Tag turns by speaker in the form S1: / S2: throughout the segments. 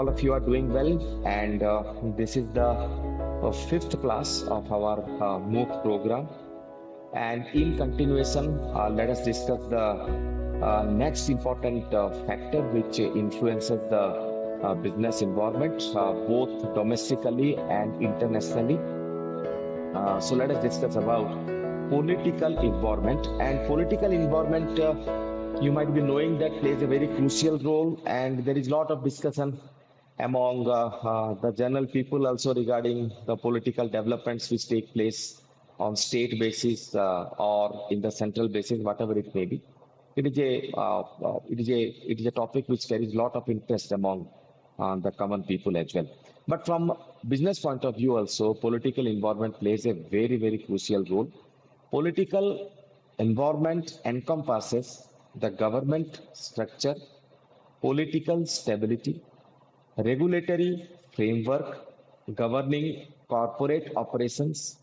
S1: all of you are doing well, and this is the fifth class of our Mooc program. And in continuation, let us discuss the next important factor which influences the business environment, both domestically and internationally. So let us discuss about political environment. And political environment, you might be knowing that plays a very crucial role, and there is a lot of discussion among the general people also regarding the political developments which take place on state basis or in the central basis, whatever it may be. It is a topic which carries a lot of interest among the common people as well. But from business point of view also, political environment plays a very crucial role. Political environment encompasses the government structure, political stability, regulatory framework governing corporate operations,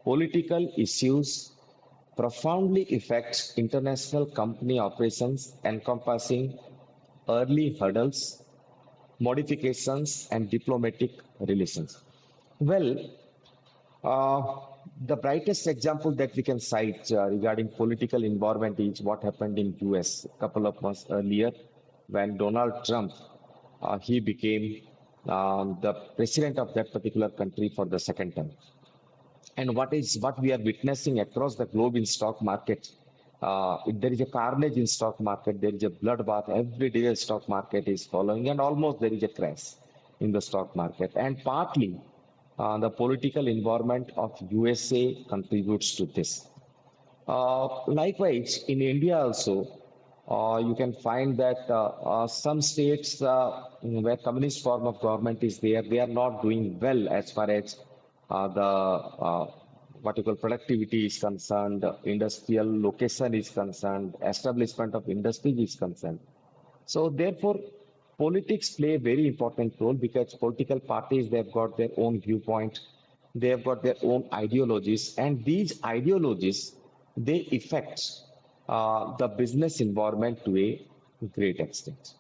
S1: political issues profoundly affect international company operations encompassing early hurdles, modifications, and diplomatic relations. Well, the brightest example that we can cite regarding political environment is what happened in US a couple of months earlier when Donald Trump he became the president of that particular country for the second time. And what we are witnessing across the globe in stock market. There is a carnage in stock market. There is a bloodbath. Every day the stock market is following, and almost there is a crash in the stock market. And partly the political environment of USA contributes to this. Likewise, in India also, you can find that some states where communist form of government is there, they are not doing well as far as the what you call productivity is concerned, industrial location is concerned, establishment of industry is concerned. So therefore, politics play a very important role because political parties they've got their own viewpoint, they have got their own ideologies, and these ideologies they affect the business environment to a great extent.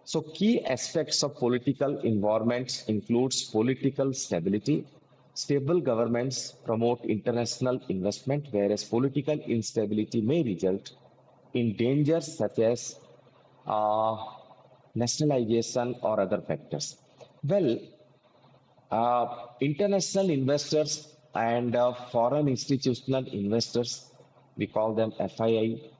S1: So key aspects of political environments includes political stability. Stable governments promote international investment, whereas political instability may result in dangers such as uh, nationalization or other factors. Well, international investors and foreign institutional investors, we call them FII,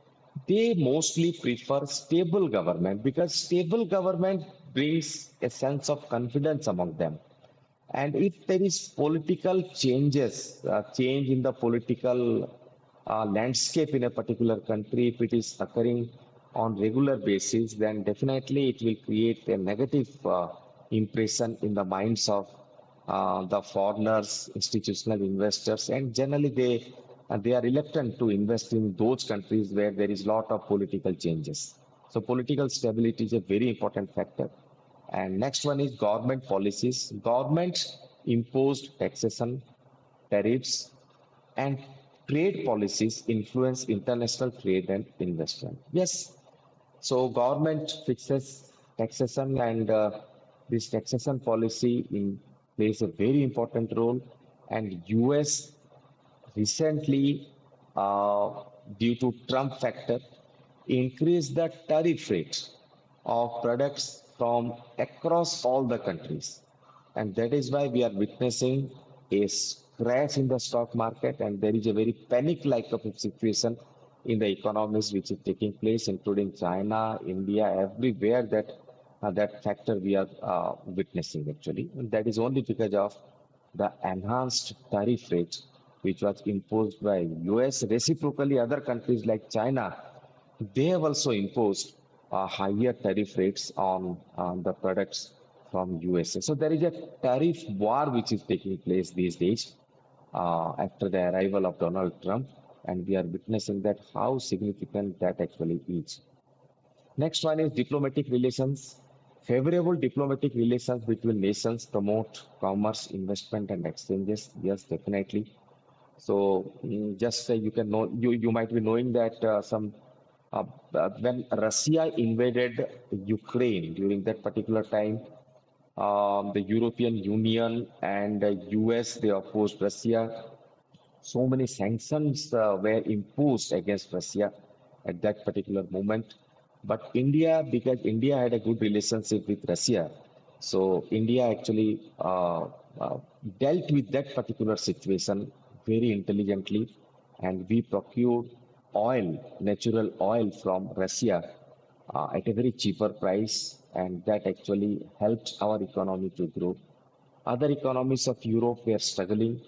S1: they mostly prefer stable government because stable government brings a sense of confidence among them. And if there is political changes, change in the political landscape in a particular country, if it is occurring on regular basis, then definitely it will create a negative impression in the minds of the foreigners, institutional investors, and generally they are reluctant to invest in those countries where there is lot of political changes. So political stability is a very important factor. And next one is government policies. Government imposed taxation, tariffs, and trade policies influence international trade and investment. Yes, so government fixes taxation, and this taxation policy plays a very important role. And US recently, due to Trump factor, increased the tariff rate of products from across all the countries. And that is why we are witnessing a crash in the stock market, and there is a very panic-like of a situation in the economies which is taking place, including China, India, everywhere that factor we are witnessing actually. And that is only because of the enhanced tariff rate which was imposed by US. Reciprocally, other countries like China, they have also imposed higher tariff rates on the products from USA. So there is a tariff war which is taking place these days after the arrival of Donald Trump, and we are witnessing that how significant that actually is. Next one is diplomatic relations. Favorable diplomatic relations between nations promote commerce, investment, and exchanges. Yes, definitely. So just you can know you might be knowing that when Russia invaded Ukraine during that particular time, The European Union and US, they opposed Russia. So many sanctions were imposed against Russia at that particular moment. But India, because India had a good relationship with Russia, so India actually dealt with that particular situation very intelligently, and we procured oil, natural oil from Russia at a very cheaper price, and that actually helped our economy to grow. Other economies of Europe were struggling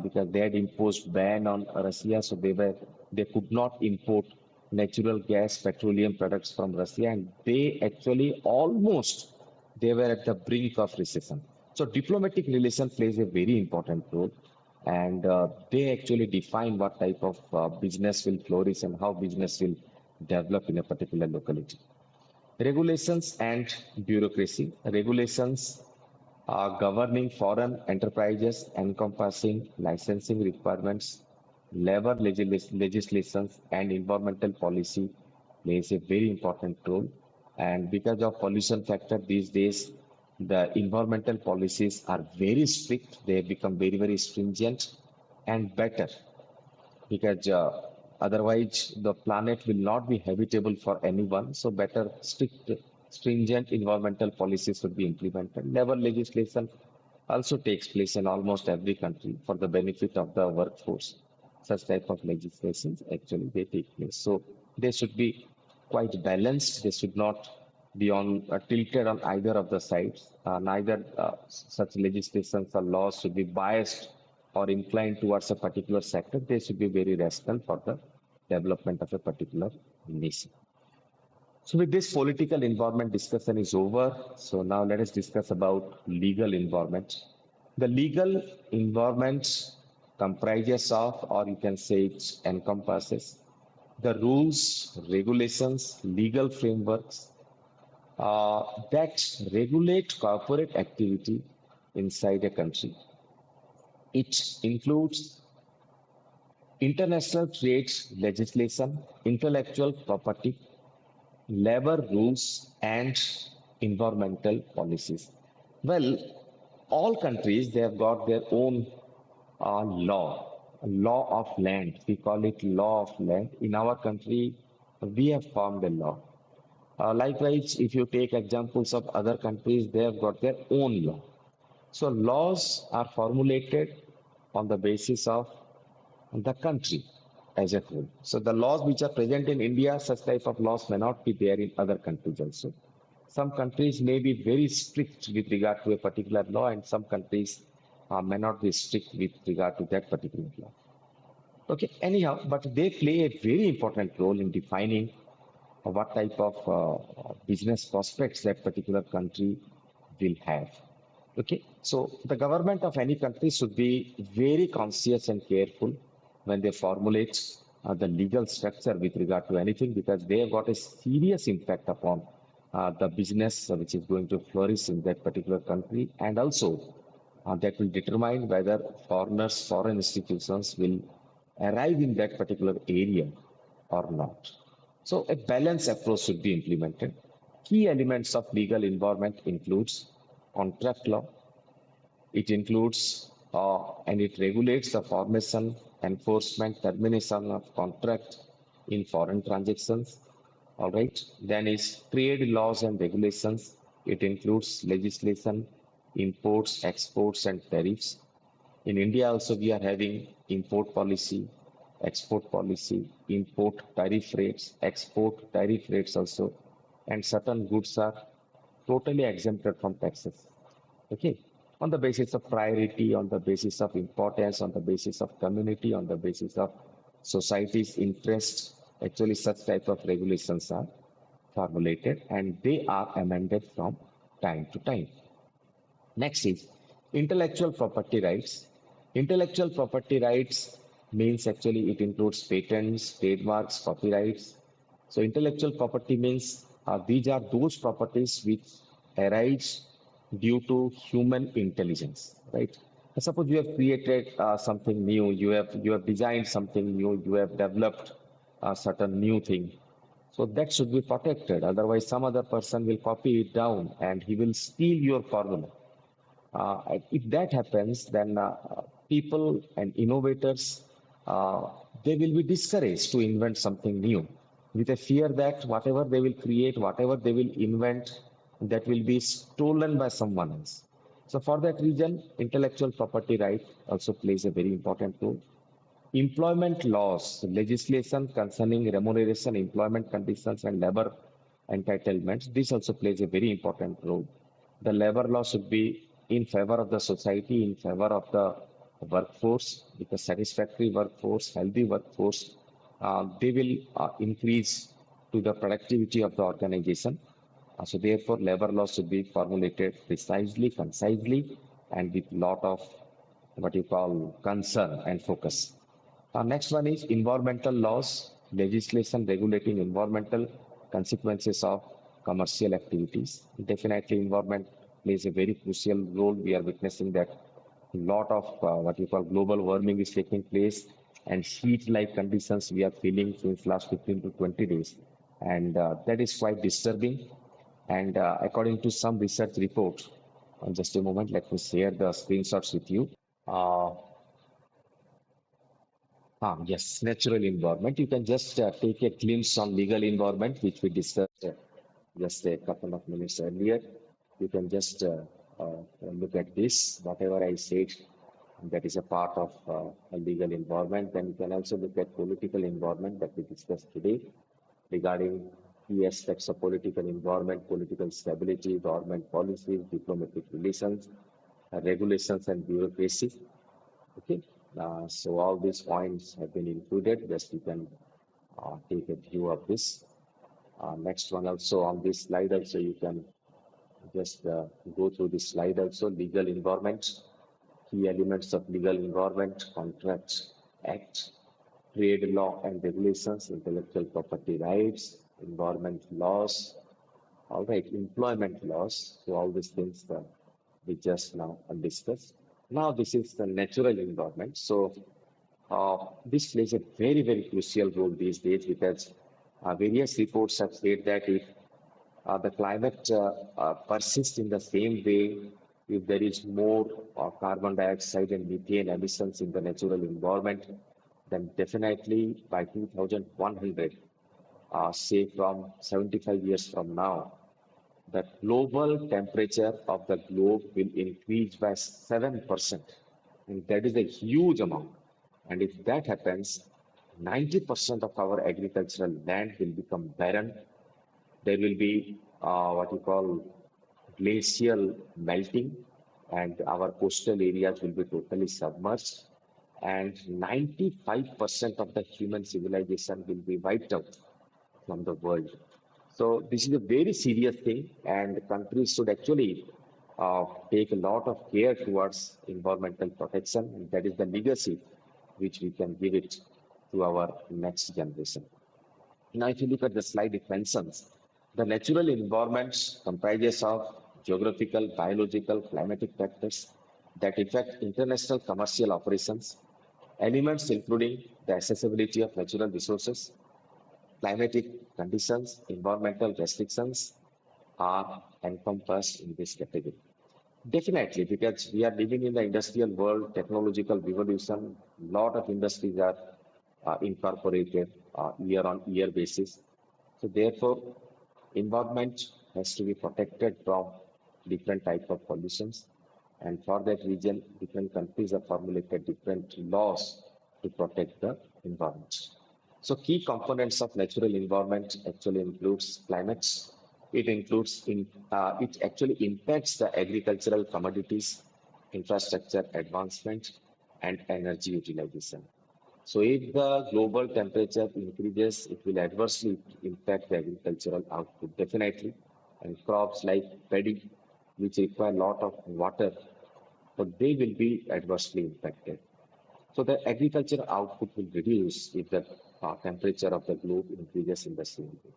S1: because they had imposed ban on Russia, so they could not import natural gas, petroleum products from Russia, and they actually almost they were at the brink of recession. So diplomatic relation plays a very important role, and they actually define what type of business will flourish and how business will develop in a particular locality. Regulations and bureaucracy. Regulations governing foreign enterprises encompassing licensing requirements, labor legislations, and environmental policy plays a very important role. And because of pollution factor these days, the environmental policies are very strict. They have become very, very stringent and better because otherwise the planet will not be habitable for anyone. So better strict, stringent environmental policies should be implemented. Labor legislation also takes place in almost every country for the benefit of the workforce. Such type of legislations actually they take place. So they should be quite balanced. They should not be on tilted on either of the sides. Neither such legislations or laws should be biased or inclined towards a particular sector. They should be very rational for the development of a particular nation. So with this political environment discussion is over. So now let us discuss about legal environment. The legal environment comprises of, or you can say it encompasses, the rules, regulations, legal frameworks that regulate corporate activity inside a country. It includes international trade legislation, intellectual property, labor rules, and environmental policies. Well, all countries they have got their own law of land. We call it law of land. In our country, we have formed a law. Likewise, if you take examples of other countries, they have got their own law. So laws are formulated on the basis of the country as a whole. So the laws which are present in India, such type of laws may not be there in other countries also. Some countries may be very strict with regard to a particular law, and some countries may not be strict with regard to that particular law. Okay, anyhow, but they play a very important role in defining what type of business prospects that particular country will have. Okay, so the government of any country should be very conscious and careful when they formulate the legal structure with regard to anything because they have got a serious impact upon the business which is going to flourish in that particular country, and also that will determine whether foreigners, foreign institutions will arrive in that particular area or not. So a balanced approach should be implemented. Key elements of legal environment includes contract law. It includes and it regulates the formation, enforcement, termination of contract in foreign transactions. All right. Then is trade laws and regulations. It includes legislation, imports, exports, and tariffs. In India also we are having import policy, export policy, import tariff rates, export tariff rates also, and certain goods are totally exempted from taxes. Okay, on the basis of priority, on the basis of importance, on the basis of community, on the basis of society's interest, actually such type of regulations are formulated and they are amended from time to time. Next is intellectual property rights. Intellectual property rights means actually it includes patents, trademarks, copyrights. So intellectual property means these are those properties which arise due to human intelligence, right? Suppose you have created something new, you have designed something new, you have developed a certain new thing. So that should be protected. Otherwise, some other person will copy it down and he will steal your formula. If that happens, then people and innovators they will be discouraged to invent something new, with a fear that whatever they will create, whatever they will invent, that will be stolen by someone else. So for that reason, intellectual property right also plays a very important role. Employment laws, legislation concerning remuneration, employment conditions, and labor entitlements, this also plays a very important role. The labor law should be in favor of the society, in favor of the workforce, with a satisfactory workforce, healthy workforce. They will increase to the productivity of the organization. So therefore, labor laws should be formulated precisely, concisely, and with lot of what you call concern and focus. Next one is environmental laws, legislation regulating environmental consequences of commercial activities. Definitely, environment plays a very crucial role. We are witnessing that a lot of what you call global warming is taking place, and heat-like conditions we are feeling since last 15 to 20 days, and that is quite disturbing. And according to some research report, just a moment, let me share the screenshots with you. Uh, yes, natural environment. You can just take a glimpse on legal environment, which we discussed just a couple of minutes earlier. You can just look at this. Whatever I said, that is a part of a legal environment. Then you can also look at political environment that we discussed today regarding key aspects of political environment, political stability, government policies, diplomatic relations, regulations, and bureaucracy. Okay, so all these points have been included. Just you can take a view of this. Next one also on this slide also you can just go through this slide also. Legal environment, key elements of legal environment, contracts act, trade law and regulations, intellectual property rights, environment laws, all right, employment laws. So all these things we just now discussed. Now this is the natural environment. So this plays a very, very crucial role these days because various reports have said that if the climate persists in the same way, if there is more carbon dioxide and methane emissions in the natural environment, then definitely by 2100, say from 75 years from now, the global temperature of the globe will increase by 7%. And that is a huge amount. And if that happens, 90% of our agricultural land will become barren. There will be what you call glacial melting, and our coastal areas will be totally submerged. And 95% of the human civilization will be wiped out from the world. So this is a very serious thing, and countries should actually take a lot of care towards environmental protection. That is the legacy which we can give it to our next generation. Now, if you look at the slide, it mentions the natural environment comprises of geographical, biological, climatic factors that affect international commercial operations, elements including the accessibility of natural resources, climatic conditions, environmental restrictions are encompassed in this category. Definitely, because we are living in the industrial world, technological revolution, lot of industries are incorporated year on year basis. So therefore, environment has to be protected from different type of pollutions. And for that reason, different countries have formulated different laws to protect the environment. So key components of natural environment actually includes climate. It actually impacts the agricultural commodities, infrastructure advancement, and energy utilization. So if the global temperature increases, it will adversely impact the agricultural output, definitely. And crops like paddy, which require a lot of water, so they will be adversely impacted. So the agricultural output will reduce if the temperature of the globe increases in the same way.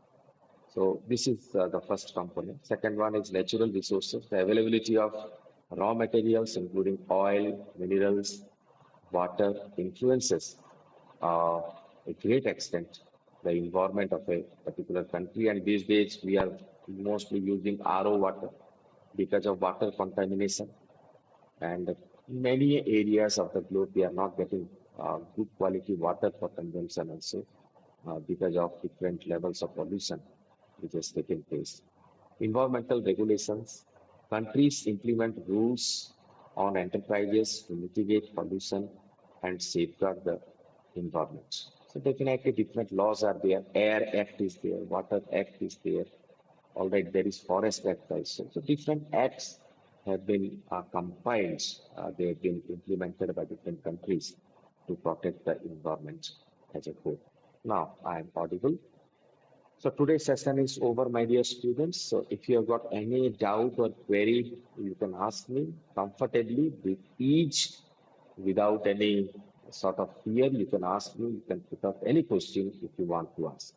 S1: So this is the first component. Second one is natural resources, the availability of raw materials, including oil, minerals, water, influences a great extent the environment of a particular country. And these days we are mostly using RO water because of water contamination. And in many areas of the globe, we are not getting good quality water for consumption also because of different levels of pollution which has taken place. Environmental regulations. Countries implement rules on enterprises to mitigate pollution and safeguard the environment. So definitely different laws are there. Air Act is there, Water Act is there. All right, there is Forest Act also. So different acts have been compiled. They have been implemented by different countries to protect the environment as a whole. Now I am audible. So today's session is over, my dear students. So if you have got any doubt or query, you can ask me comfortably with each, without any sort of fear. You can ask me. You can put up any question if you want to ask.